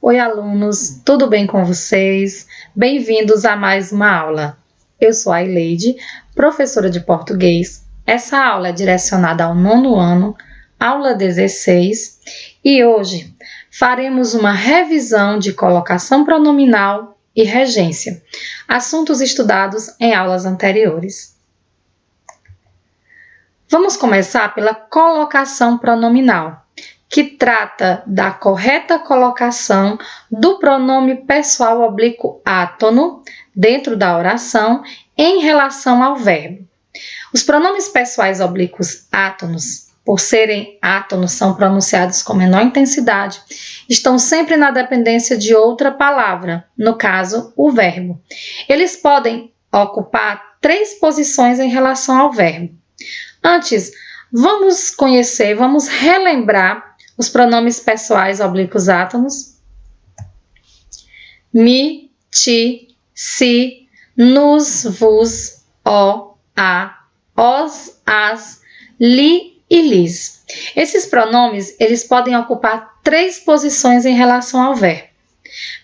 Oi, alunos, tudo bem com vocês? Bem-vindos a mais uma aula. Eu sou a Ileide, professora de português. Essa aula é direcionada ao 9º ano, aula 16, e hoje faremos uma revisão de colocação pronominal e regência, assuntos estudados em aulas anteriores. Vamos começar pela colocação pronominal, que trata da correta colocação do pronome pessoal oblíquo átono dentro da oração em relação ao verbo. Os pronomes pessoais oblíquos átonos, por serem átonos, são pronunciados com menor intensidade, estão sempre na dependência de outra palavra, no caso, o verbo. Eles podem ocupar 3 posições em relação ao verbo. Antes, vamos relembrar os pronomes pessoais oblíquos átonos. Mi, ti, si, nos, vos, o, a, os, as, li e lis. Esses pronomes, eles podem ocupar 3 posições em relação ao verbo.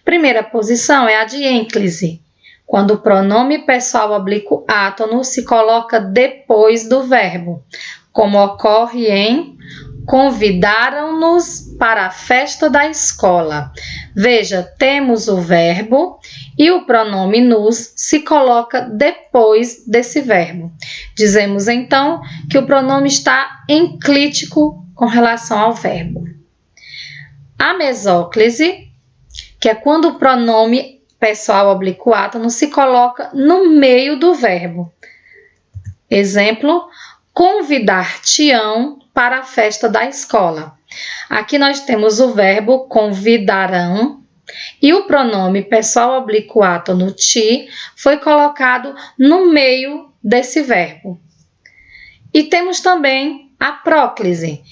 Primeira posição é a de ênclise, quando o pronome pessoal oblíquo átono se coloca depois do verbo, como ocorre em convidaram-nos para a festa da escola. Veja, temos o verbo e o pronome nos se coloca depois desse verbo. Dizemos então que o pronome está enclítico com relação ao verbo. A mesóclise, que é quando o pronome pessoal oblíquo átono se coloca no meio do verbo. Exemplo, convidar-te-ão para a festa da escola. Aqui nós temos o verbo convidarão e o pronome pessoal oblíquo átono ti foi colocado no meio desse verbo. E temos também a próclise,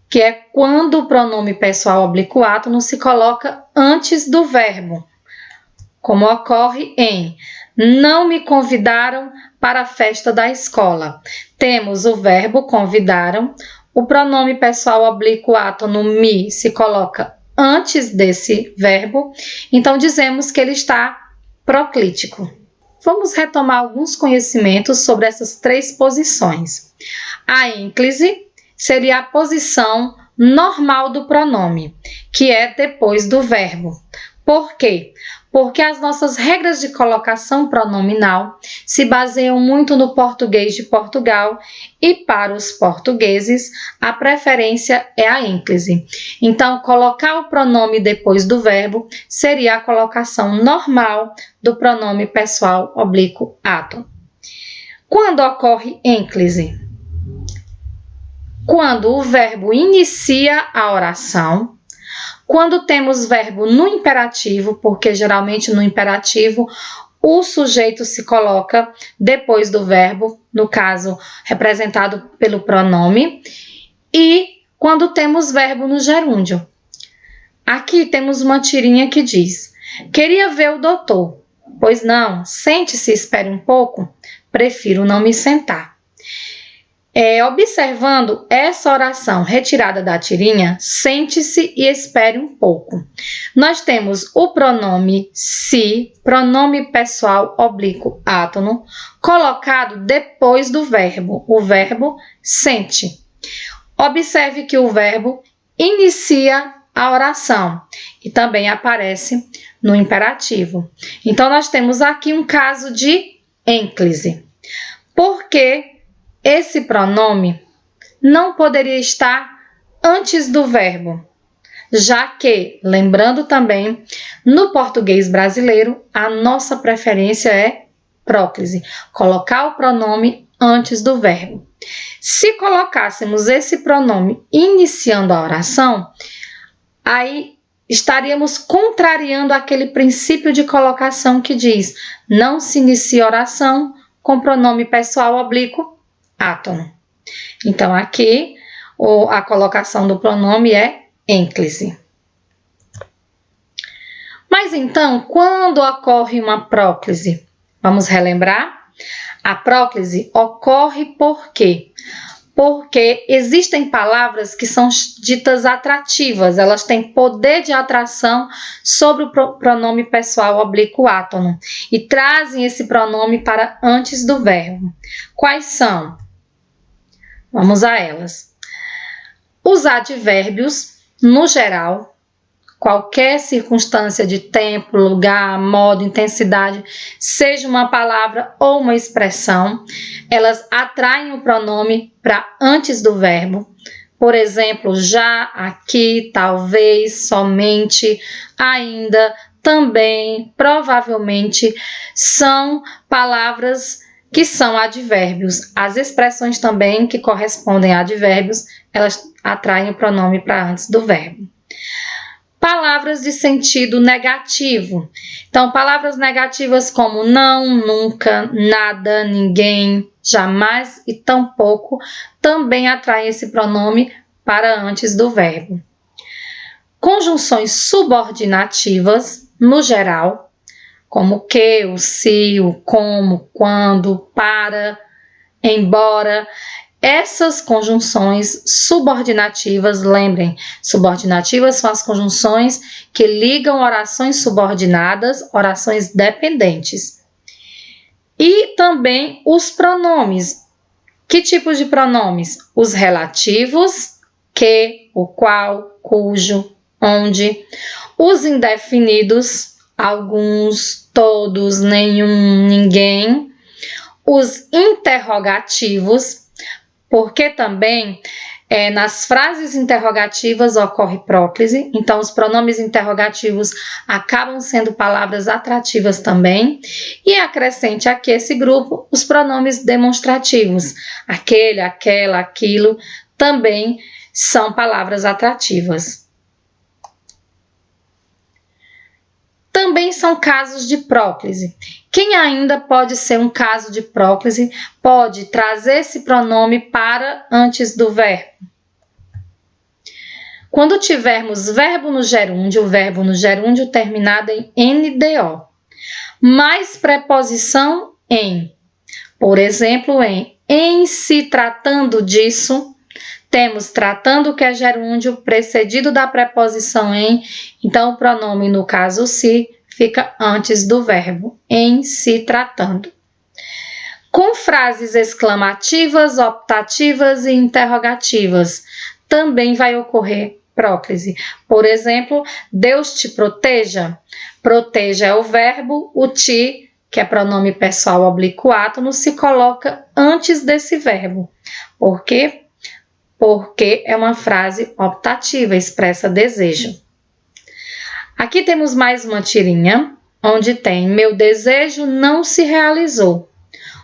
que é quando o pronome pessoal oblíquo átono se coloca antes do verbo, como ocorre em não me convidaram para a festa da escola. Temos o verbo convidaram, o pronome pessoal oblíquo átono me se coloca antes desse verbo, então dizemos que ele está proclítico. Vamos retomar alguns conhecimentos sobre essas 3 posições. A ênclise seria a posição normal do pronome, que é depois do verbo. Por quê? Porque as nossas regras de colocação pronominal se baseiam muito no português de Portugal e para os portugueses a preferência é a ênclise. Então, colocar o pronome depois do verbo seria a colocação normal do pronome pessoal oblíquo átono. Quando ocorre ênclise? Quando o verbo inicia a oração. Quando temos verbo no imperativo, porque geralmente no imperativo o sujeito se coloca depois do verbo, no caso representado pelo pronome, e quando temos verbo no gerúndio. Aqui temos uma tirinha que diz: queria ver o doutor. Pois não, sente-se e espere um pouco, prefiro não me sentar. Observando essa oração retirada da tirinha, sente-se e espere um pouco. Nós temos o pronome se, pronome pessoal oblíquo átono, colocado depois do verbo, o verbo sente. Observe que o verbo inicia a oração e também aparece no imperativo. Então, nós temos aqui um caso de ênclise. Por que esse pronome não poderia estar antes do verbo, já que, lembrando também, no português brasileiro, a nossa preferência é próclise, colocar o pronome antes do verbo. Se colocássemos esse pronome iniciando a oração, aí estaríamos contrariando aquele princípio de colocação que diz: não se inicia oração com pronome pessoal oblíquo átono. Então, aqui, a colocação do pronome é ênclise. Mas, então, quando ocorre uma próclise? Vamos relembrar? A próclise ocorre por quê? porque existem palavras que são ditas atrativas, elas têm poder de atração sobre o pronome pessoal oblíquo átono e trazem esse pronome para antes do verbo. Quais são? Vamos a elas. Os advérbios, no geral, qualquer circunstância de tempo, lugar, modo, intensidade, seja uma palavra ou uma expressão, elas atraem o pronome para antes do verbo. Por exemplo, já, aqui, talvez, somente, ainda, também, provavelmente, são palavras que são advérbios. As expressões também que correspondem a advérbios, elas atraem o pronome para antes do verbo. Palavras de sentido negativo. Então, palavras negativas como não, nunca, nada, ninguém, jamais e tampouco também atraem esse pronome para antes do verbo. Conjunções subordinativas, no geral, como o que, o se, o como, quando, para, embora. Essas conjunções subordinativas, lembrem, subordinativas são as conjunções que ligam orações subordinadas, orações dependentes. E também os pronomes. Que tipos de pronomes? Os relativos, que, o qual, cujo, onde. Os indefinidos, alguns, todos, nenhum, ninguém. Os interrogativos, porque também nas frases interrogativas ocorre próclise, então os pronomes interrogativos acabam sendo palavras atrativas também, e acrescente aqui esse grupo os pronomes demonstrativos, aquele, aquela, aquilo, também são palavras atrativas. Também são casos de próclise. Quem ainda pode ser um caso de próclise pode trazer esse pronome para antes do verbo. Quando tivermos verbo no gerúndio terminado em NDO, mais preposição em. Por exemplo, em se tratando disso, temos tratando, que é gerúndio, precedido da preposição em, então o pronome, no caso se, fica antes do verbo, em se tratando. Com frases exclamativas, optativas e interrogativas, também vai ocorrer próclise. Por exemplo, Deus te proteja. Proteja é o verbo, o te, que é pronome pessoal oblíquo átono, se coloca antes desse verbo. Por quê? Porque é uma frase optativa, expressa desejo. Aqui temos mais uma tirinha, onde tem meu desejo não se realizou.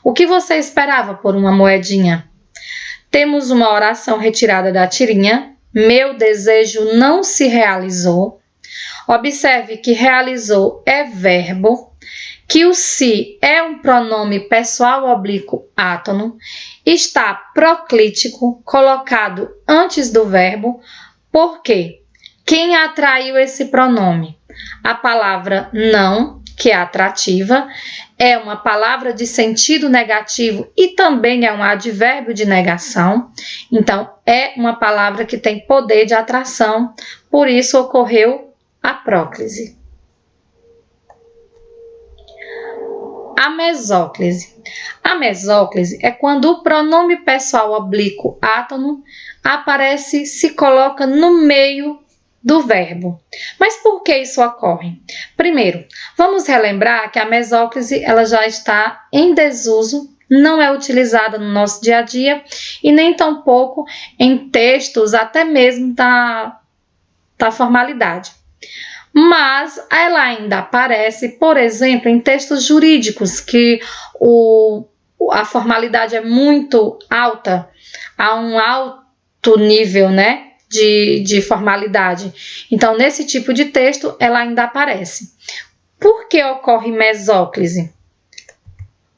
O que você esperava por uma moedinha? Temos uma oração retirada da tirinha, meu desejo não se realizou. Observe que realizou é verbo, que o se é um pronome pessoal oblíquo átono, está proclítico, colocado antes do verbo, porque quem atraiu esse pronome? A palavra não, que é atrativa, é uma palavra de sentido negativo e também é um advérbio de negação, então é uma palavra que tem poder de atração, por isso ocorreu a próclise. A mesóclise. A mesóclise é quando o pronome pessoal oblíquo átono aparece, se coloca no meio do verbo. Mas por que isso ocorre? Primeiro, vamos relembrar que a mesóclise ela já está em desuso, não é utilizada no nosso dia a dia e nem tampouco em textos até mesmo da formalidade. Mas ela ainda aparece, por exemplo, em textos jurídicos, que a formalidade é muito alta, há um alto nível, né, de formalidade. Então, nesse tipo de texto, ela ainda aparece. Por que ocorre mesóclise?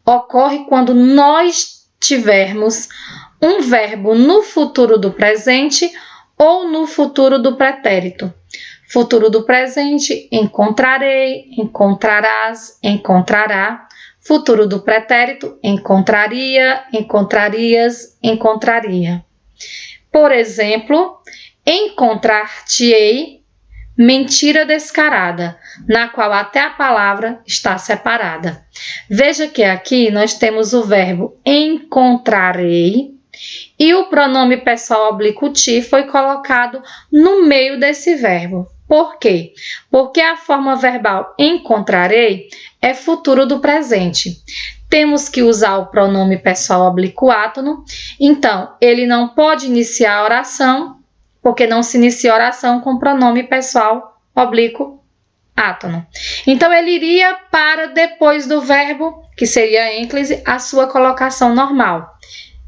Ocorre quando nós tivermos um verbo no futuro do presente ou no futuro do pretérito. Futuro do presente, encontrarei, encontrarás, encontrará. Futuro do pretérito, encontraria, encontrarias, encontraria. Por exemplo, encontrar-te-ei, mentira descarada, na qual até a palavra está separada. Veja que aqui nós temos o verbo encontrarei e o pronome pessoal oblíquo ti foi colocado no meio desse verbo. Por quê? Porque a forma verbal encontrarei é futuro do presente. Temos que usar o pronome pessoal oblíquo átono, então ele não pode iniciar a oração, porque não se inicia a oração com pronome pessoal oblíquo átono. Então ele iria para depois do verbo, que seria ênclise, a sua colocação normal.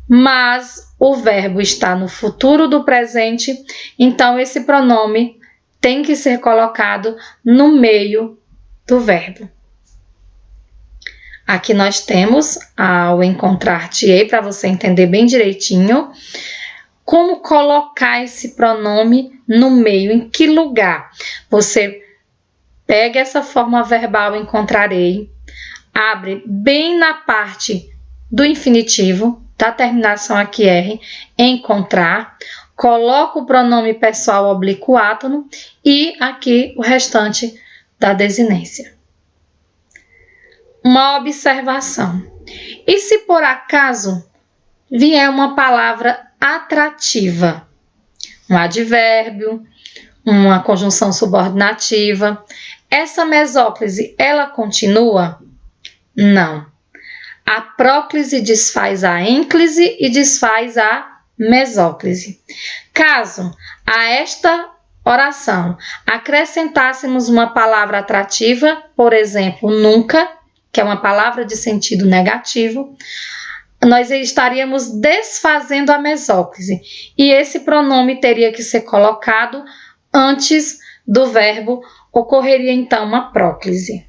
Mas o verbo está no futuro do presente, então esse pronome tem que ser colocado no meio do verbo. Aqui nós temos ao encontrar-te-ei, para você entender bem direitinho, como colocar esse pronome no meio, em que lugar. Você pega essa forma verbal encontrarei, abre bem na parte do infinitivo, da terminação aqui R, encontrar, coloca o pronome pessoal oblíquo átono e aqui o restante da desinência. Uma observação. E se por acaso vier uma palavra atrativa, um advérbio, uma conjunção subordinativa, essa mesóclise, ela continua? Não. A próclise desfaz a ênclise e desfaz a mesóclise. Caso a esta oração acrescentássemos uma palavra atrativa, por exemplo, nunca, que é uma palavra de sentido negativo, nós estaríamos desfazendo a mesóclise. E esse pronome teria que ser colocado antes do verbo, ocorreria então uma próclise.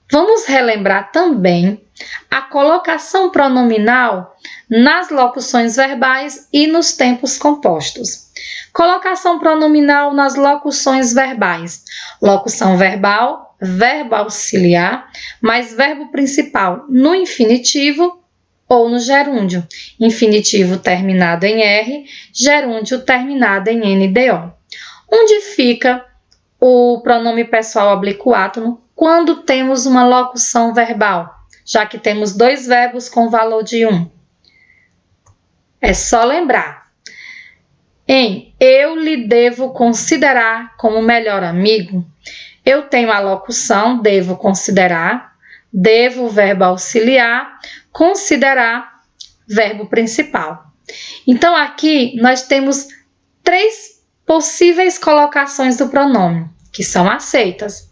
Vamos relembrar também a colocação pronominal nas locuções verbais e nos tempos compostos. Colocação pronominal nas locuções verbais. Locução verbal, verbo auxiliar, mais verbo principal no infinitivo ou no gerúndio. Infinitivo terminado em R, gerúndio terminado em NDO. Onde fica o pronome pessoal oblíquo átono quando temos uma locução verbal, já que temos dois verbos com valor de 1? É só lembrar. Em eu lhe devo considerar como melhor amigo, eu tenho a locução devo considerar, devo verbo auxiliar, considerar verbo principal. Então aqui nós temos 3 possíveis colocações do pronome, que são aceitas.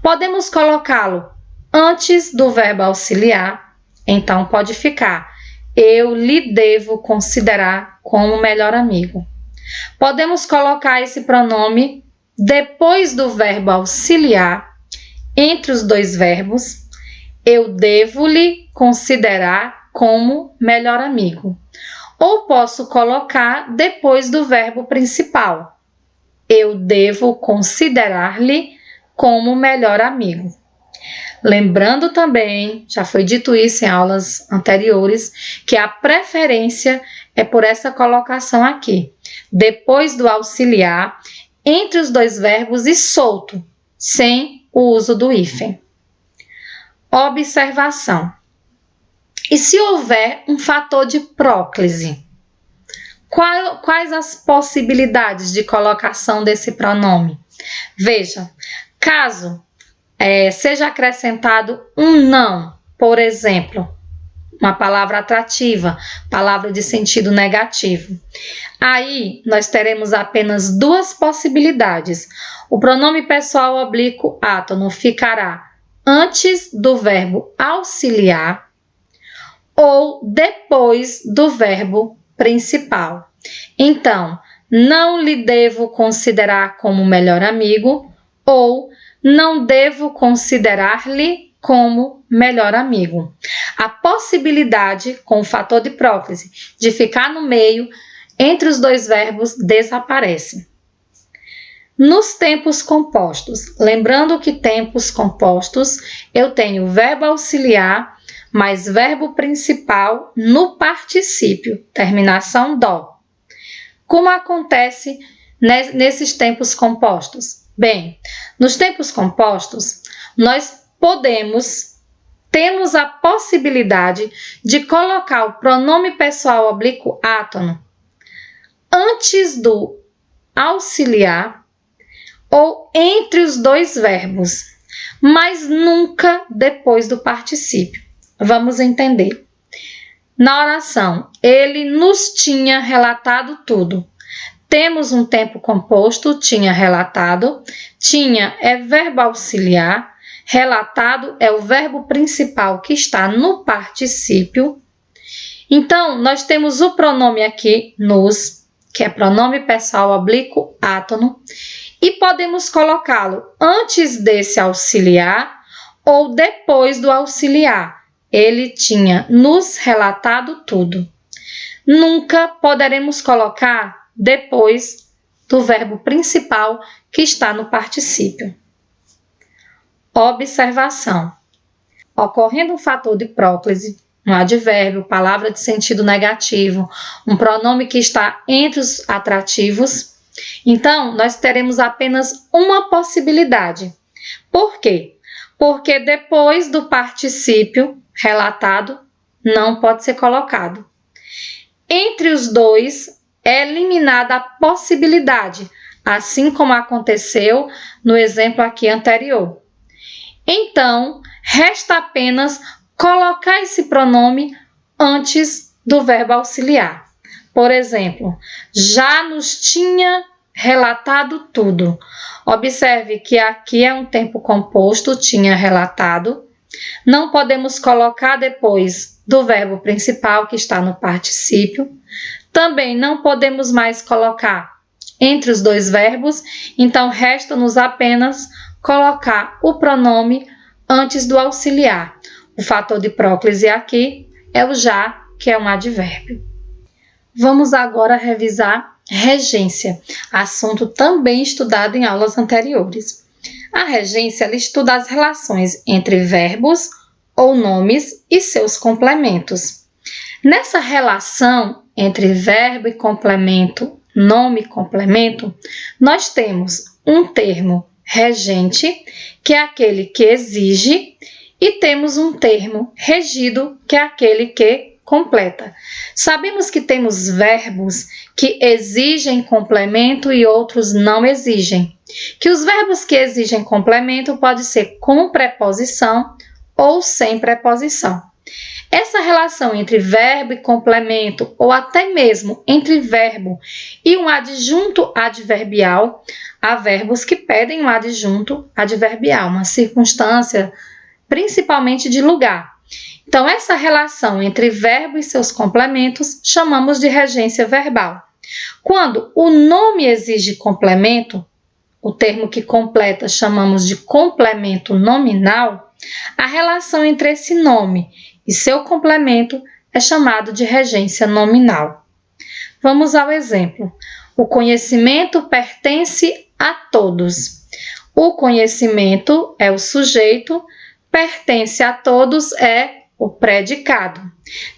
Podemos colocá-lo antes do verbo auxiliar, então pode ficar eu lhe devo considerar como melhor amigo. Podemos colocar esse pronome depois do verbo auxiliar, entre os dois verbos, eu devo lhe considerar como melhor amigo. Ou posso colocar depois do verbo principal, eu devo considerar-lhe como melhor amigo. Lembrando também, já foi dito isso em aulas anteriores, que a preferência é por essa colocação aqui, depois do auxiliar, entre os dois verbos e solto, sem o uso do hífen. Observação. E se houver um fator de próclise? Quais as possibilidades de colocação desse pronome? Veja, caso seja acrescentado um não, por exemplo, uma palavra atrativa, palavra de sentido negativo. Aí, nós teremos apenas 2 possibilidades. O pronome pessoal oblíquo átono ficará antes do verbo auxiliar ou depois do verbo principal. Então, não lhe devo considerar como melhor amigo ou não devo considerar-lhe como melhor amigo. A possibilidade, com o fator de próclise, de ficar no meio entre os dois verbos desaparece. Nos tempos compostos, lembrando que tempos compostos eu tenho o verbo auxiliar mais verbo principal no particípio, terminação dó. Como acontece nesses tempos compostos? Bem, nos tempos compostos, nós temos a possibilidade de colocar o pronome pessoal oblíquo átono antes do auxiliar ou entre os dois verbos, mas nunca depois do particípio. Vamos entender. Na oração, ele nos tinha relatado tudo. Temos um tempo composto, tinha relatado. Tinha é verbo auxiliar. Relatado é o verbo principal que está no particípio. Então, nós temos o pronome aqui, nos, que é pronome pessoal oblíquo átono, e podemos colocá-lo antes desse auxiliar ou depois do auxiliar. Ele tinha nos relatado tudo. Nunca poderemos colocar depois do verbo principal que está no particípio. Observação. Ocorrendo um fator de próclise, um advérbio, palavra de sentido negativo, um pronome que está entre os atrativos, então nós teremos apenas uma possibilidade. Por quê? Porque depois do particípio relatado não pode ser colocado. Entre os dois é eliminada a possibilidade, assim como aconteceu no exemplo aqui anterior. Então, resta apenas colocar esse pronome antes do verbo auxiliar. Por exemplo, já nos tinha relatado tudo. Observe que aqui é um tempo composto, tinha relatado. Não podemos colocar depois do verbo principal que está no particípio. Também não podemos mais colocar entre os dois verbos, então resta-nos apenas colocar o pronome antes do auxiliar. O fator de próclise aqui é o já, que é um advérbio. Vamos agora revisar regência, assunto também estudado em aulas anteriores. A regência ela estuda as relações entre verbos ou nomes e seus complementos. Nessa relação entre verbo e complemento, nome e complemento, nós temos um termo regente, que é aquele que exige, e temos um termo regido, que é aquele que completa. Sabemos que temos verbos que exigem complemento e outros não exigem. Que os verbos que exigem complemento podem ser com preposição ou sem preposição. Essa relação entre verbo e complemento, ou até mesmo entre verbo e um adjunto adverbial, há verbos que pedem um adjunto adverbial, uma circunstância principalmente de lugar. Então, essa relação entre verbo e seus complementos chamamos de regência verbal. Quando o nome exige complemento, o termo que completa chamamos de complemento nominal, a relação entre esse nome e seu complemento é chamado de regência nominal. Vamos ao exemplo. O conhecimento pertence a todos. O conhecimento é o sujeito, pertence a todos é o predicado.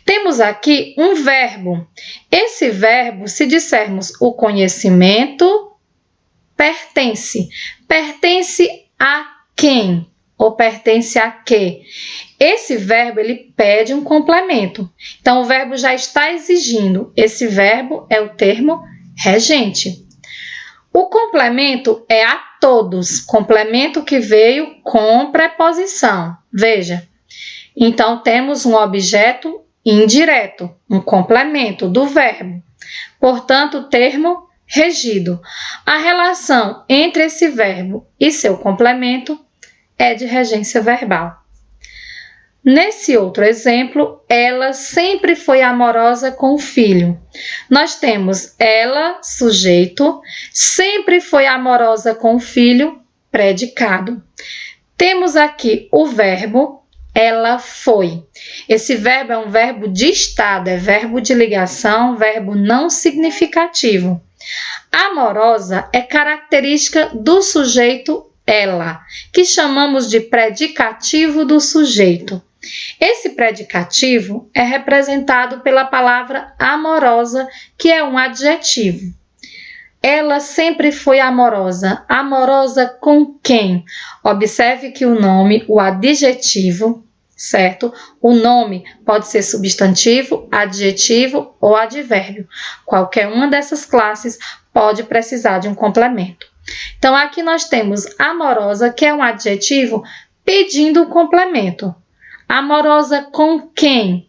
Temos aqui um verbo. Esse verbo, se dissermos o conhecimento pertence, pertence a quem? Ou pertence a quê? Esse verbo, ele pede um complemento. Então, o verbo já está exigindo. Esse verbo é o termo regente. O complemento é a todos. Complemento que veio com preposição. Veja. Então, temos um objeto indireto, um complemento do verbo. Portanto, o termo regido. A relação entre esse verbo e seu complemento é de regência verbal. Nesse outro exemplo, ela sempre foi amorosa com o filho. Nós temos ela, sujeito, sempre foi amorosa com o filho, predicado. Temos aqui o verbo, ela foi. Esse verbo é um verbo de estado, é verbo de ligação, verbo não significativo. Amorosa é característica do sujeito ela, que chamamos de predicativo do sujeito. Esse predicativo é representado pela palavra amorosa, que é um adjetivo. Ela sempre foi amorosa. Amorosa com quem? Observe que o nome, o adjetivo, certo? O nome pode ser substantivo, adjetivo ou advérbio. Qualquer uma dessas classes pode precisar de um complemento. Então, aqui nós temos amorosa, que é um adjetivo, pedindo o complemento. Amorosa com quem?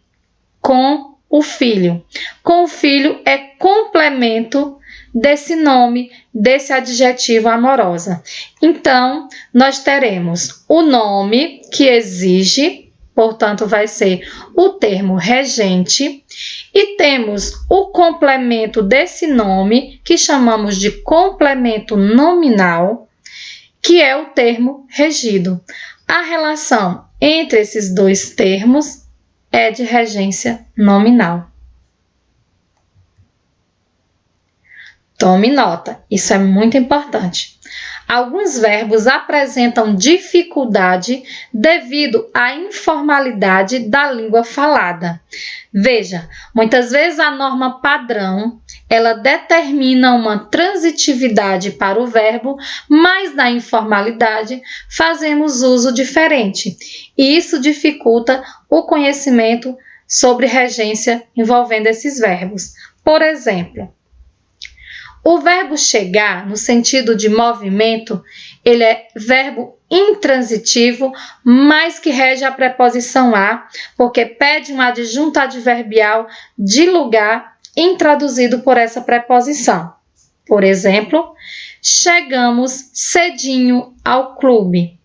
Com o filho. Com o filho é complemento desse nome, desse adjetivo amorosa. Então, nós teremos o nome que exige, portanto, vai ser o termo regente, e temos o complemento desse nome, que chamamos de complemento nominal, que é o termo regido. A relação entre esses dois termos é de regência nominal. Tome nota, isso é muito importante. Alguns verbos apresentam dificuldade devido à informalidade da língua falada. Veja, muitas vezes a norma padrão, ela determina uma transitividade para o verbo, mas na informalidade fazemos uso diferente. E isso dificulta o conhecimento sobre regência envolvendo esses verbos. Por exemplo, o verbo chegar, no sentido de movimento, ele é verbo intransitivo, mas que rege a preposição a, porque pede um adjunto adverbial de lugar introduzido por essa preposição. Por exemplo, chegamos cedinho ao clube.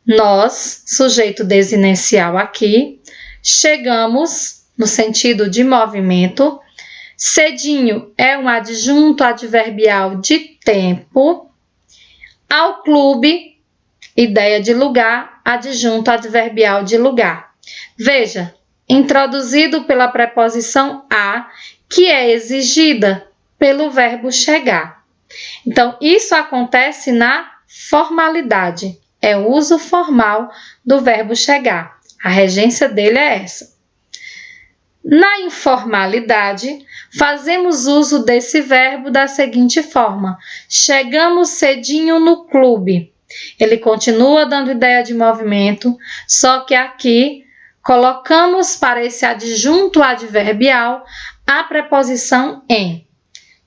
Nós, sujeito desinencial aqui, chegamos, no sentido de movimento. Cedinho é um adjunto adverbial de tempo. Ao clube, ideia de lugar, adjunto adverbial de lugar. Veja, introduzido pela preposição a, que é exigida pelo verbo chegar. Então, isso acontece na formalidade. É o uso formal do verbo chegar. A regência dele é essa. Na informalidade, fazemos uso desse verbo da seguinte forma: chegamos cedinho no clube. Ele continua dando ideia de movimento, só que aqui colocamos para esse adjunto adverbial a preposição em,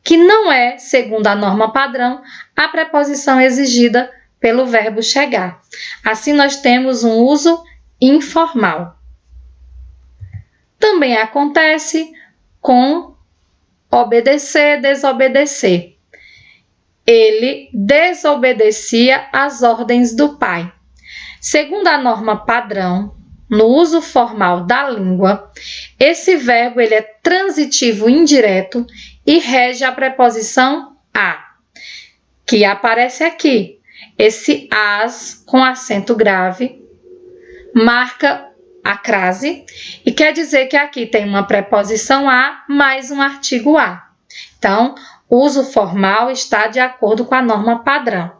que não é, segundo a norma padrão, a preposição exigida pelo verbo chegar. Assim, nós temos um uso informal. Também acontece com obedecer, desobedecer. Ele desobedecia às ordens do pai. Segundo a norma padrão, no uso formal da língua, esse verbo ele é transitivo indireto e rege a preposição a, que aparece aqui. Esse as com acento grave marca a crase e quer dizer que aqui tem uma preposição a mais um artigo a. Então, o uso formal está de acordo com a norma padrão.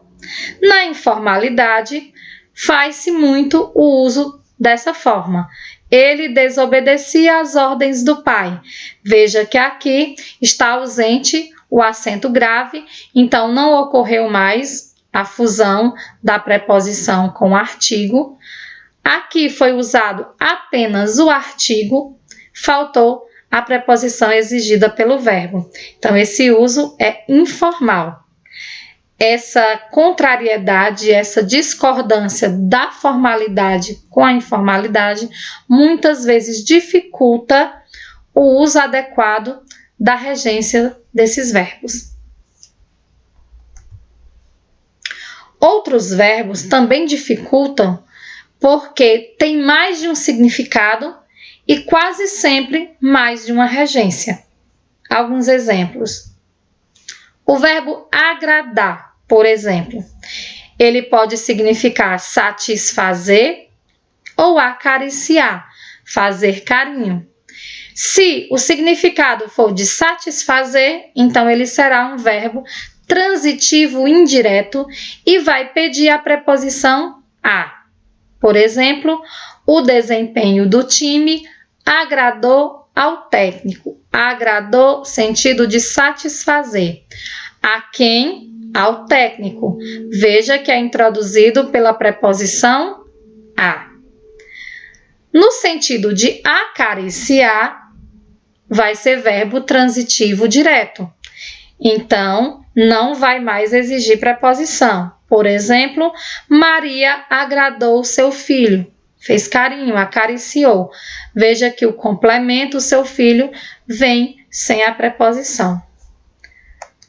Na informalidade, faz-se muito o uso dessa forma. Ele desobedecia às ordens do pai. Veja que aqui está ausente o acento grave, então não ocorreu mais a fusão da preposição com o artigo. Aqui foi usado apenas o artigo, faltou a preposição exigida pelo verbo. Então, esse uso é informal. Essa contrariedade, essa discordância da formalidade com a informalidade, muitas vezes dificulta o uso adequado da regência desses verbos. Outros verbos também dificultam porque tem mais de um significado e quase sempre mais de uma regência. Alguns exemplos. O verbo agradar, por exemplo, ele pode significar satisfazer ou acariciar, fazer carinho. Se o significado for de satisfazer, então ele será um verbo transitivo indireto e vai pedir a preposição a. Por exemplo, O desempenho do time agradou ao técnico. Agradou, sentido de satisfazer. A quem? Ao técnico. Veja que é introduzido pela preposição a. No sentido de acariciar, vai ser verbo transitivo direto. Então, não vai mais exigir preposição. Por exemplo, Maria agradou seu filho. Fez carinho, acariciou. Veja que o complemento, seu filho, vem sem a preposição.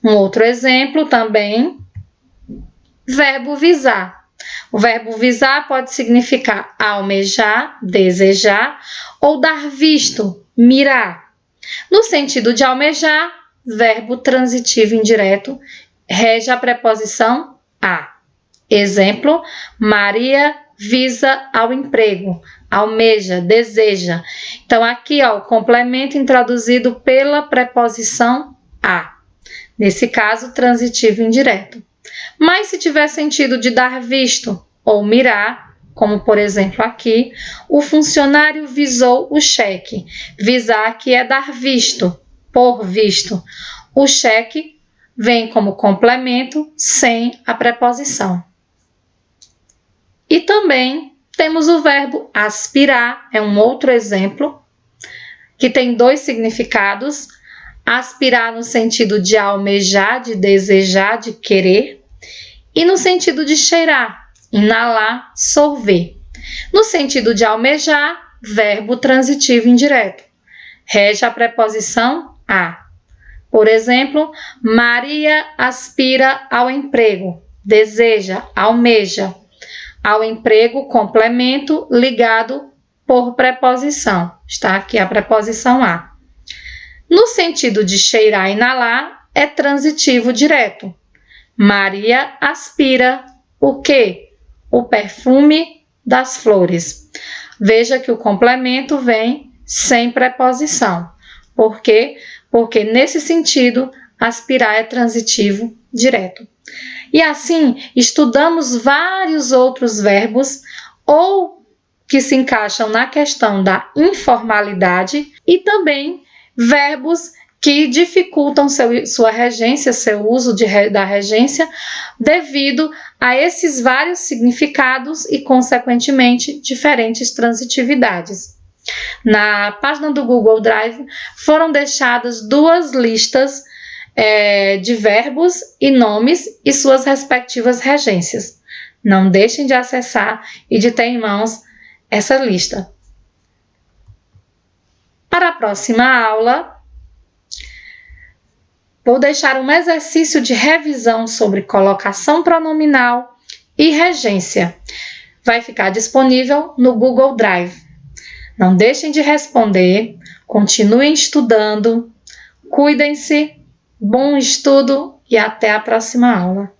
Um outro exemplo também, verbo visar. O verbo visar pode significar almejar, desejar ou dar visto, mirar. No sentido de almejar, verbo transitivo indireto, rege a preposição a. Exemplo, Maria visa ao emprego, almeja, deseja. Então, aqui, ó, o complemento introduzido pela preposição a. Nesse caso, transitivo indireto. Mas se tiver sentido de dar visto ou mirar, como por exemplo aqui, o funcionário visou o cheque. Visar aqui é dar visto, por visto. O cheque vem como complemento sem a preposição. E também temos o verbo aspirar, é um outro exemplo, que tem dois significados. Aspirar no sentido de almejar, de desejar, de querer. E no sentido de cheirar, inalar, sorver. No sentido de almejar, verbo transitivo indireto. Rege a preposição a. Por exemplo, Maria aspira ao emprego, deseja, almeja. Ao emprego, complemento ligado por preposição. Está aqui a preposição a. No sentido de cheirar e inalar, é transitivo direto. Maria aspira o quê? O perfume das flores. Veja que o complemento vem sem preposição. Por quê? Porque nesse sentido, aspirar é transitivo direto. E assim, estudamos vários outros verbos ou que se encaixam na questão da informalidade e também verbos que dificultam sua regência, seu uso da regência, devido a esses vários significados e, consequentemente, diferentes transitividades. Na página do Google Drive foram deixadas duas listas de verbos e nomes e suas respectivas regências. Não deixem de acessar e de ter em mãos essa lista. Para a próxima aula, vou deixar um exercício de revisão sobre colocação pronominal e regência. Vai ficar disponível no Google Drive. Não deixem de responder, continuem estudando, cuidem-se, bom estudo e até a próxima aula.